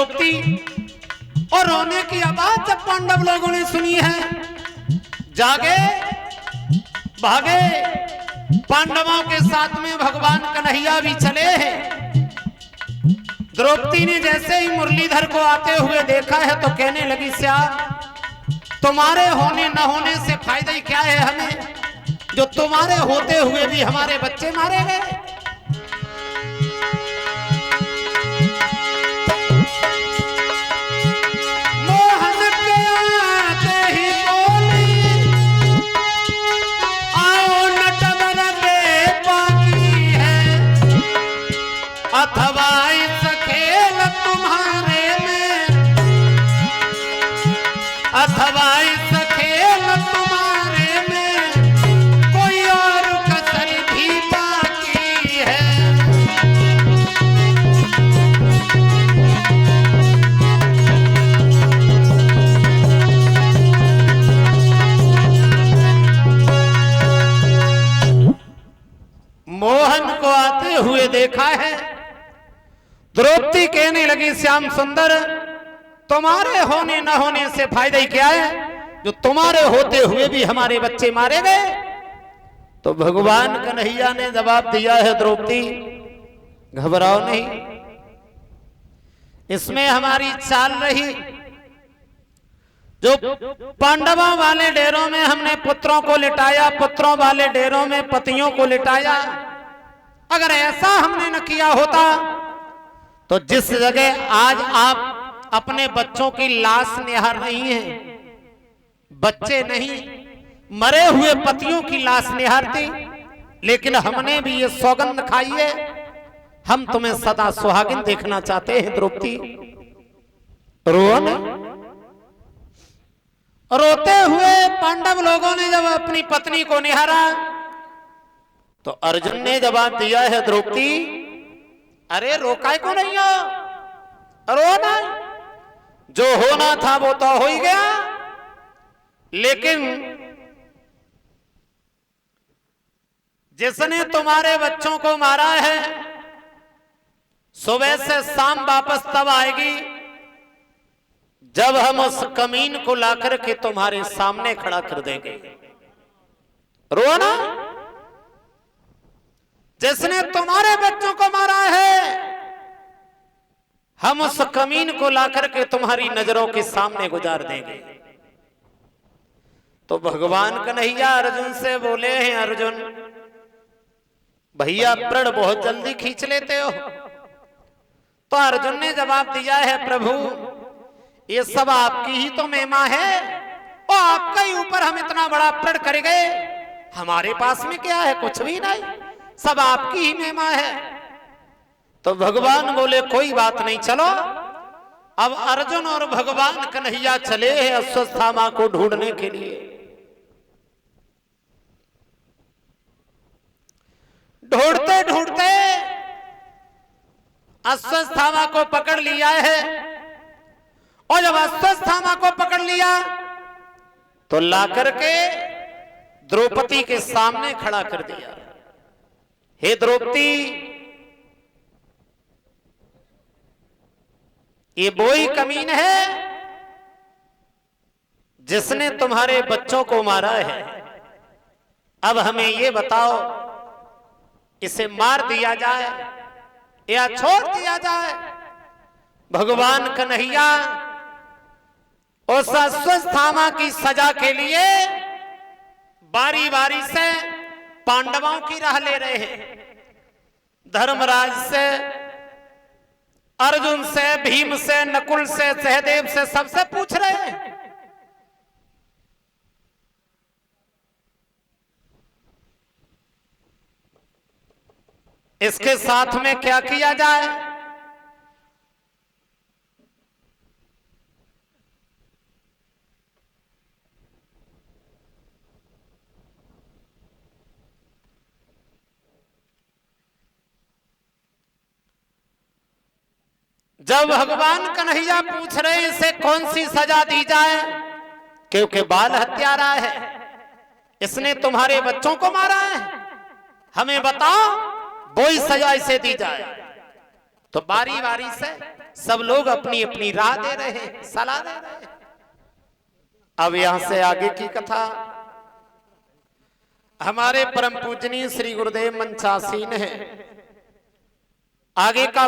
द्रौपदी और रोने की आवाज जब पांडव लोगों ने सुनी है, जागे भागे। पांडवों के साथ में भगवान कन्हैया भी चले हैं। द्रौपदी ने जैसे ही मुरलीधर को आते हुए देखा है तो कहने लगी, श्याम तुम्हारे होने न होने से फायदा ही क्या है हमें, जो तुम्हारे होते हुए भी हमारे बच्चे मारे गए। अथवा इस खेल तुम्हारे में, अथवा इस खेल तुम्हारे में कोई और कसर भी बाकी है। मोहन को आते हुए देखा है। द्रौपदी कहने लगी, श्याम सुंदर तुम्हारे होने न होने से फायदा ही क्या है, जो तुम्हारे होते हुए भी हमारे बच्चे मारे गए। तो भगवान कन्हैया ने जवाब दिया है, द्रौपदी घबराओ नहीं, इसमें हमारी चाल रही। जो पांडवों वाले डेरों में हमने पुत्रों को लिटाया, पुत्रों वाले डेरों में पतियों को लिटाया, अगर ऐसा हमने न किया होता तो जिस जगह आज आप अपने बच्चों की लाश निहार रही हैं, बच्चे नहीं मरे हुए पतियों की लाश निहारती, लेकिन हमने भी ये सौगंध खाई है, हम तुम्हें सदा सुहागिन देखना चाहते हैं। द्रौपदी रोन रोते हुए पांडव लोगों ने जब अपनी पत्नी को निहारा तो अर्जुन ने जवाब दिया है, द्रौपदी अरे रोका को नहीं हो, रोना जो होना था वो तो हो ही गया, लेकिन जिसने तुम्हारे बच्चों को मारा है सुबह से शाम वापस तब आएगी जब हम उस कमीन को लाकर के तुम्हारे सामने खड़ा कर देंगे। रोना जिसने तुम्हारे बच्चों को मारा है, हम उस कमीन को लाकर के तुम्हारी नजरों के सामने गुजार देंगे। तो भगवान कन्हैया अर्जुन से बोले हैं, अर्जुन भैया प्रण बहुत जल्दी खींच लेते हो। तो अर्जुन ने जवाब दिया है, प्रभु ये सब आपकी ही तो महिमा है, और आपका ही ऊपर हम इतना बड़ा प्रण कर गए, हमारे पास में क्या है, कुछ भी नहीं, सब आपकी ही महिमा है। तो भगवान बोले कोई बात नहीं, चलो अब अर्जुन और भगवान कन्हैया चले हैं अश्वत्थामा को ढूंढने के लिए। ढूंढते ढूंढते अश्वत्थामा को पकड़ लिया है, और जब अश्वत्थामा को पकड़ लिया तो लाकर के द्रौपदी के सामने खड़ा कर दिया। हे द्रौपदी ये वही कमीन है जिसने तुम्हारे बच्चों को मारा है। अब हमें ये बताओ, इसे मार दिया जाए या छोड़ दिया जाए? भगवान कन्हैया उस अश्वत्थामा की सजा के लिए बारी बारी से पांडवों की राह ले रहे हैं। धर्मराज से, अर्जुन से, भीम से, नकुल से, सहदेव से, सबसे पूछ रहे हैं। इसके साथ में क्या किया जाए? जब भगवान कन्हैया पूछ रहे इसे कौन सी सजा दी जाए, क्योंकि बाल हत्यारा है, इसने तुम्हारे बच्चों को मारा है, हमें बताओ वही सजा इसे दी जाए। तो बारी बारी से सब लोग अपनी अपनी राह दे रहे हैं, सलाह दे रहे हैं। अब यहां से आगे की कथा हमारे परम पूजनीय श्री गुरुदेव मंचासीन है। आगे का